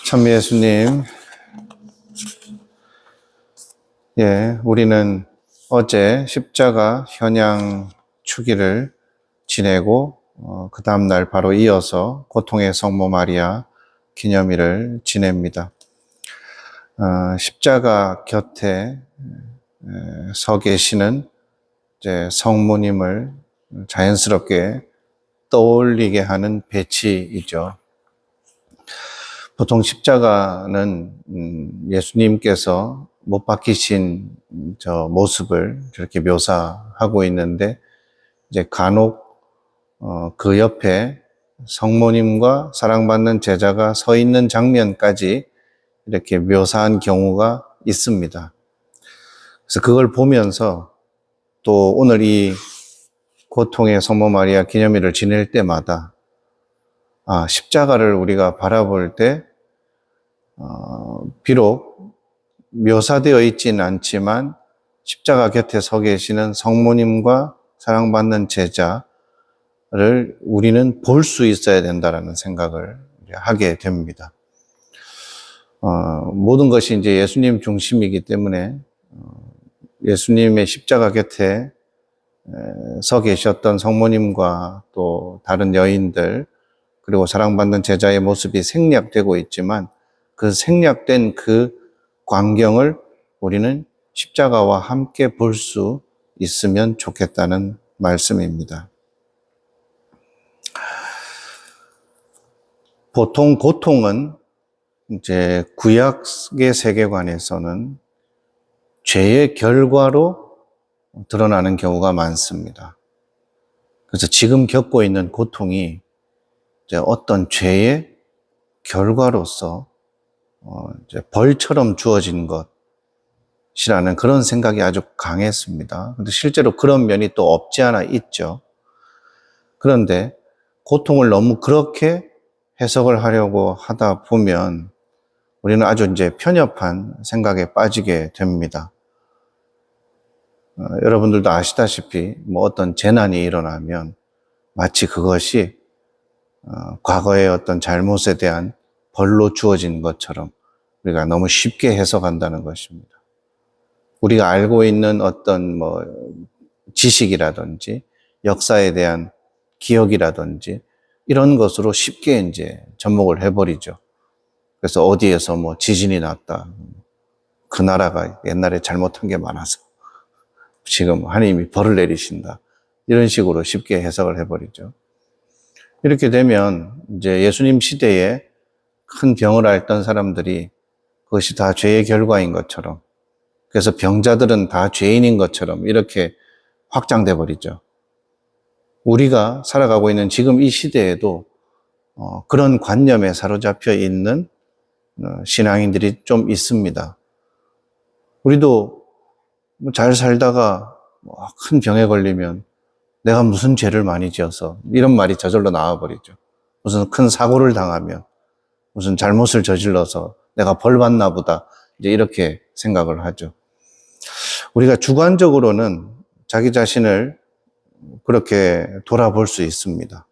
참 예수님, 우리는 어제 십자가 현양 주기를 지내고 그 다음날 바로 이어서 고통의 성모 마리아 기념일을 지냅니다. 십자가 곁에 서 계시는 이제 성모님을 자연스럽게 떠올리게 하는 배치이죠. 보통 십자가는 예수님께서 못 박히신 저 모습을 저렇게 묘사하고 있는데, 이제 간혹 그 옆에 성모님과 사랑받는 제자가 서 있는 장면까지 이렇게 묘사한 경우가 있습니다. 그래서 그걸 보면서 또 오늘 이 고통의 성모 마리아 기념일을 지낼 때마다 십자가를 우리가 바라볼 때 비록 묘사되어 있지는 않지만 십자가 곁에 서 계시는 성모님과 사랑받는 제자를 우리는 볼 수 있어야 된다라는 생각을 하게 됩니다. 모든 것이 이제 예수님 중심이기 때문에 예수님의 십자가 곁에 서 계셨던 성모님과 또 다른 여인들, 그리고 사랑받는 제자의 모습이 생략되고 있지만 그 생략된 그 광경을 우리는 십자가와 함께 볼 수 있으면 좋겠다는 말씀입니다. 보통 고통은 이제 구약의 세계관에서는 죄의 결과로 드러나는 경우가 많습니다. 그래서 지금 겪고 있는 고통이 이제 어떤 죄의 결과로서 이제 벌처럼 주어진 것이라는 그런 생각이 아주 강했습니다. 근데 실제로 그런 면이 또 없지 않아 있죠. 그런데 고통을 너무 그렇게 해석을 하려고 하다 보면 우리는 아주 이제 편협한 생각에 빠지게 됩니다. 여러분들도 아시다시피 어떤 재난이 일어나면 마치 그것이 과거의 어떤 잘못에 대한 벌로 주어진 것처럼 우리가 너무 쉽게 해석한다는 것입니다. 우리가 알고 있는 어떤 지식이라든지 역사에 대한 기억이라든지 이런 것으로 쉽게 이제 접목을 해버리죠. 그래서 어디에서 지진이 났다, 그 나라가 옛날에 잘못한 게 많아서 지금 하나님이 벌을 내리신다, 이런 식으로 쉽게 해석을 해버리죠. 이렇게 되면 이제 예수님 시대에 큰 병을 앓던 사람들이 그것이 다 죄의 결과인 것처럼, 그래서 병자들은 다 죄인인 것처럼 이렇게 확장돼 버리죠. 우리가 살아가고 있는 지금 이 시대에도 그런 관념에 사로잡혀 있는 신앙인들이 좀 있습니다. 우리도 잘 살다가 큰 병에 걸리면 내가 무슨 죄를 많이 지어서, 이런 말이 저절로 나와버리죠. 무슨 큰 사고를 당하면, 무슨 잘못을 저질러서 내가 벌 받나 보다, 이제 이렇게 생각을 하죠. 우리가 주관적으로는 자기 자신을 그렇게 돌아볼 수 있습니다.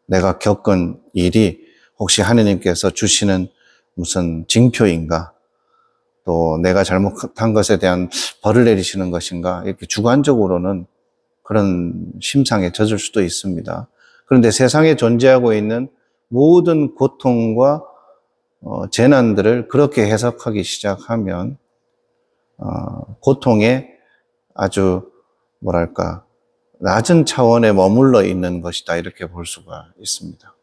내가 겪은 일이 혹시 하느님께서 주시는 무슨 징표인가, 또 내가 잘못한 것에 대한 벌을 내리시는 것인가, 이렇게 주관적으로는 그런 심상에 젖을 수도 있습니다. 그런데 세상에 존재하고 있는 모든 고통과 재난들을 그렇게 해석하기 시작하면 고통에 아주 낮은 차원에 머물러 있는 것이다, 이렇게 볼 수가 있습니다.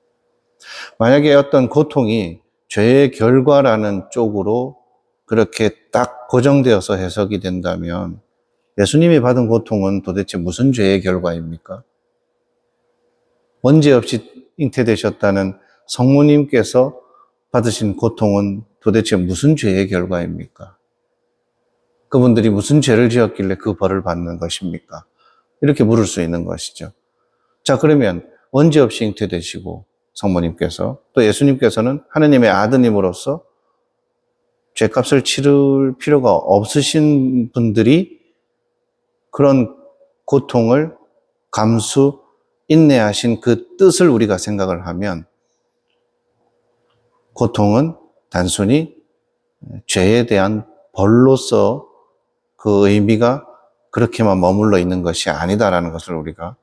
만약에 어떤 고통이 죄의 결과라는 쪽으로 그렇게 딱 고정되어서 해석이 된다면 예수님이 받은 고통은 도대체 무슨 죄의 결과입니까? 원죄 없이 잉태되셨다는 성모님께서 받으신 고통은 도대체 무슨 죄의 결과입니까? 그분들이 무슨 죄를 지었길래 그 벌을 받는 것입니까? 이렇게 물을 수 있는 것이죠. 자, 그러면 원죄 없이 잉태되시고 성모님께서, 또 예수님께서는 하느님의 아드님으로서 죄값을 치를 필요가 없으신 분들이 그런 고통을 감수, 인내하신 그 뜻을 우리가 생각을 하면 고통은 단순히 죄에 대한 벌로서 그 의미가 그렇게만 머물러 있는 것이 아니다라는 것을 우리가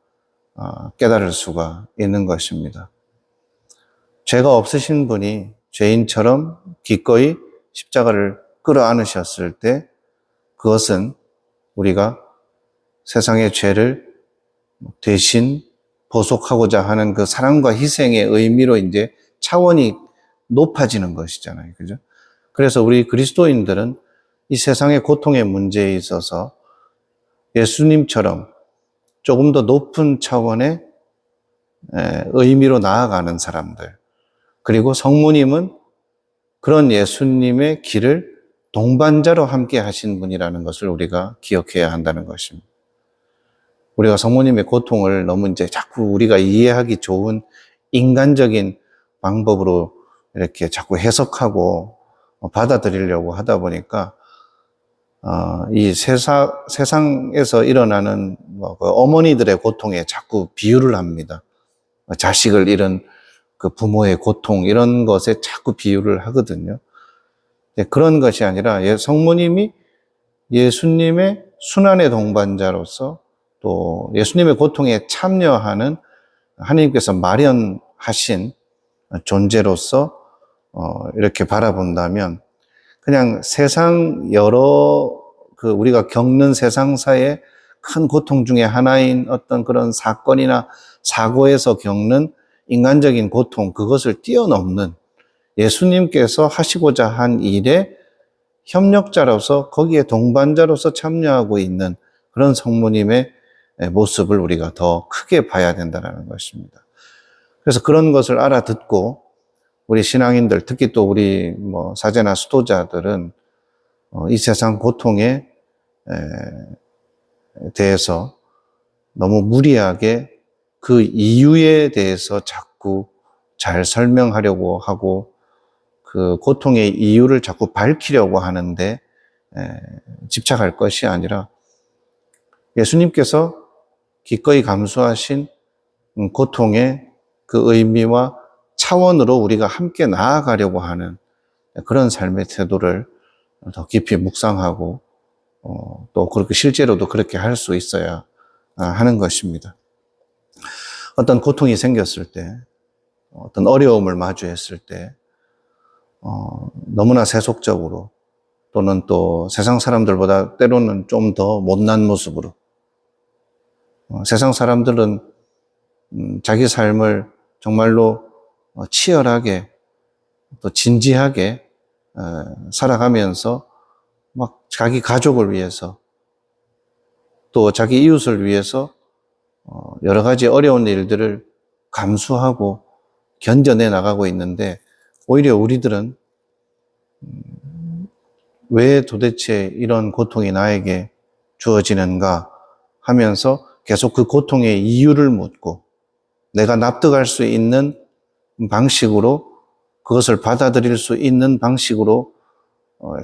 깨달을 수가 있는 것입니다. 죄가 없으신 분이 죄인처럼 기꺼이 십자가를 끌어안으셨을 때 그것은 우리가 세상의 죄를 대신 보속하고자 하는 그 사랑과 희생의 의미로 이제 차원이 높아지는 것이잖아요. 그죠? 그래서 우리 그리스도인들은 이 세상의 고통의 문제에 있어서 예수님처럼 조금 더 높은 차원의 의미로 나아가는 사람들, 그리고 성모님은 그런 예수님의 길을 동반자로 함께 하신 분이라는 것을 우리가 기억해야 한다는 것입니다. 우리가 성모님의 고통을 너무 이제 자꾸 우리가 이해하기 좋은 인간적인 방법으로 이렇게 자꾸 해석하고 받아들이려고 하다 보니까 이 세상에서 일어나는 그 어머니들의 고통에 자꾸 비유를 합니다. 자식을 잃은 그 부모의 고통 이런 것에 자꾸 비유를 하거든요. 그런 것이 아니라 성모님이 예수님의 순환의 동반자로서 또 예수님의 고통에 참여하는 하나님께서 마련하신 존재로서 이렇게 바라본다면 그냥 세상 우리가 겪는 세상사의 큰 고통 중에 하나인 어떤 그런 사건이나 사고에서 겪는 인간적인 고통, 그것을 뛰어넘는 예수님께서 하시고자 한 일에 협력자로서 거기에 동반자로서 참여하고 있는 그런 성모님의 모습을 우리가 더 크게 봐야 된다는 것입니다. 그래서 그런 것을 알아듣고 우리 신앙인들, 특히 또 우리 사제나 수도자들은 이 세상 고통에 대해서 너무 무리하게 그 이유에 대해서 자꾸 잘 설명하려고 하고 그 고통의 이유를 자꾸 밝히려고 하는데 집착할 것이 아니라 예수님께서 기꺼이 감수하신 고통의 그 의미와 차원으로 우리가 함께 나아가려고 하는 그런 삶의 태도를 더 깊이 묵상하고 또 그렇게 실제로도 그렇게 할 수 있어야 하는 것입니다. 어떤 고통이 생겼을 때, 어떤 어려움을 마주했을 때 너무나 세속적으로 또는 또 세상 사람들보다 때로는 좀 더 못난 모습으로 세상 사람들은 자기 삶을 정말로 치열하게 또 진지하게 살아가면서 막 자기 가족을 위해서 또 자기 이웃을 위해서 여러 가지 어려운 일들을 감수하고 견뎌내 나가고 있는데 오히려 우리들은 왜 도대체 이런 고통이 나에게 주어지는가 하면서 계속 그 고통의 이유를 묻고 내가 납득할 수 있는 방식으로 그것을 받아들일 수 있는 방식으로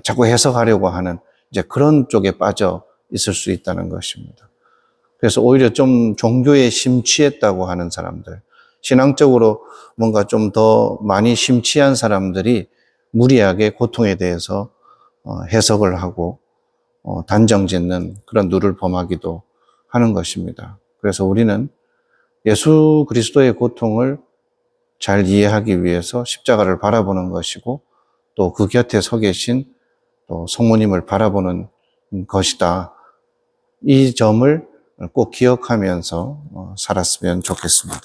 자꾸 해석하려고 하는 이제 그런 쪽에 빠져 있을 수 있다는 것입니다. 그래서 오히려 좀 종교에 심취했다고 하는 사람들, 신앙적으로 뭔가 좀 더 많이 심취한 사람들이 무리하게 고통에 대해서 해석을 하고 단정 짓는 그런 누를 범하기도 하는 것입니다. 그래서 우리는 예수 그리스도의 고통을 잘 이해하기 위해서 십자가를 바라보는 것이고 또 그 곁에 서 계신 또 성모님을 바라보는 것이다. 이 점을 꼭 기억하면서 살았으면 좋겠습니다.